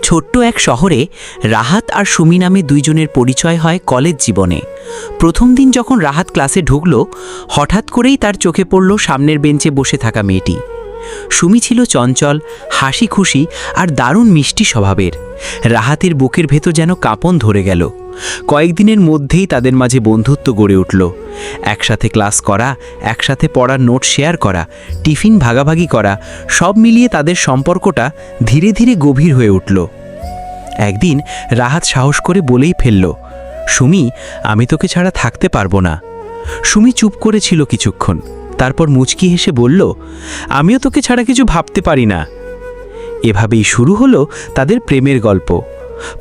ছোট্ট এক শহরে রাহাত আর সুমি নামে দুইজনের পরিচয় হয় কলেজ জীবনে। প্রথম দিন যখন রাহাত ক্লাসে ঢুকল, হঠাৎ করেই তার চোখে পড়ল সামনের বেঞ্চে বসে থাকা মেয়েটি। সুমি ছিল চঞ্চল, হাসি খুশি আর দারুণ মিষ্টি স্বভাবের। রাহাতের বুকের ভেতর যেন কাঁপন ধরে গেল। কয়েকদিনের মধ্যেই তাদের মাঝে বন্ধুত্ব গড়ে উঠল। একসাথে ক্লাস করা, একসাথে পড়ার নোট শেয়ার করা, টিফিন ভাগাভাগি করা, সব মিলিয়ে তাদের সম্পর্কটা ধীরে ধীরে গভীর হয়ে উঠল। একদিন রাহাত সাহস করে বলেই ফেলল, সুমি, আমি তোকে ছাড়া থাকতে পারবো না। সুমি চুপ করেছিল কিছুক্ষণ, তারপর মুচকি হেসে বলল, আমিও তোকে ছাড়া কিছু ভাবতে পারি না। এভাবেই শুরু হলো তাদের প্রেমের গল্প।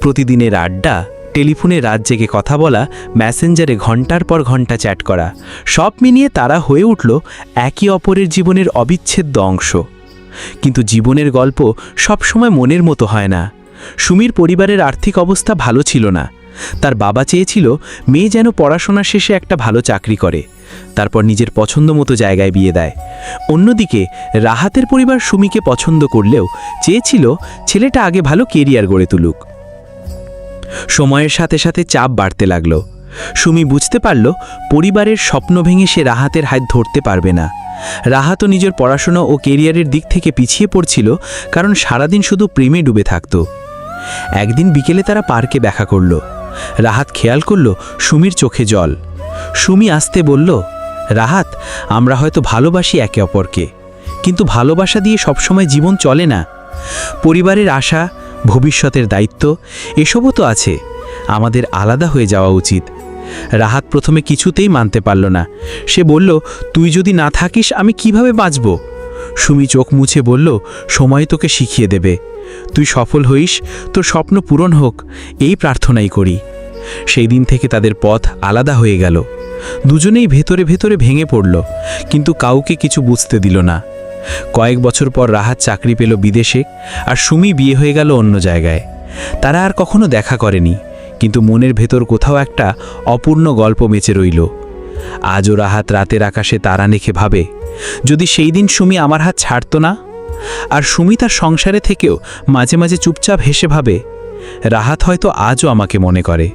প্রতিদিনের আড্ডা, টেলিফোনে রাত জেগে কথা বলা, মেসেঞ্জারে ঘন্টার পর ঘন্টা চ্যাট করা, সব মিলিয়ে তারা হয়ে উঠল একে অপরের জীবনের অবিচ্ছেদ্য অংশ। কিন্তু জীবনের গল্প সবসময় মনের মতো হয় না। সুমির পরিবারের আর্থিক অবস্থা ভালো ছিল না। তার বাবা চেয়েছিল মেয়ে যেন পড়াশোনা শেষে একটা ভালো চাকরি করে, তারপর নিজের পছন্দ মতো জায়গায় বিয়ে দেয়। অন্যদিকে রাহাতের পরিবার সুমিকে পছন্দ করলেও চেয়েছিল ছেলেটা আগে ভালো কেরিয়ার গড়ে তুলুক। সময়ের সাথে সাথে চাপ বাড়তে লাগলো। সুমি বুঝতে পারল পরিবারের স্বপ্ন ভেঙে সে রাহাতের হাত ধরতে পারবে না। রাহাতও নিজের পড়াশোনা ও কেরিয়ারের দিক থেকে পিছিয়ে পড়ছিল, কারণ সারাদিন শুধু প্রেমে ডুবে থাকত। একদিন বিকেলে তারা পার্কে দেখা করল। রাহাত খেয়াল করল সুমির চোখে জল। সুমি আসতে বলল, রাহাত, আমরা হয়তো ভালোবাসি একে অপরকে, কিন্তু ভালোবাসা দিয়ে সবসময় জীবন চলে না। পরিবারের আশা, ভবিষ্যতের দায়িত্ব এসবও তো আছে। আমাদের আলাদা হয়ে যাওয়া উচিত। রাহাত প্রথমে কিছুতেই মানতে পারল না। সে বলল, তুই যদি না থাকিস আমি কিভাবে বাঁচব? সুমি চোখ মুছে বলল, সময় তোকে শিখিয়ে দেবে। তুই সফল হইস, তোর স্বপ্ন পূরণ হোক, এই প্রার্থনাই করি। সেই দিন থেকে তাদের পথ আলাদা হয়ে গেল। দুজনেই ভেতরে ভেতরে ভেঙে পড়ল, কিন্তু কাউকে কিছু বুঝতে দিল না। কয়েক বছর পর রাহাত চাকরি পেল বিদেশে, আর সুমি বিয়ে হয়ে গেল অন্য জায়গায়। তারা আর কখনো দেখা করেনি, কিন্তু মনের ভেতর কোথাও একটা অপূর্ণ গল্প বেঁচে রইল। আজও রাহাত রাতের আকাশে তারা দেখে ভাবে, যদি সেই দিন সুমি আমার হাত ছাড়তো না। আর সুমি তার সংসারে থেকেও মাঝে মাঝে চুপচাপ হেসে ভাবে, রাহাত হয়তো আজও আমাকে মনে করে।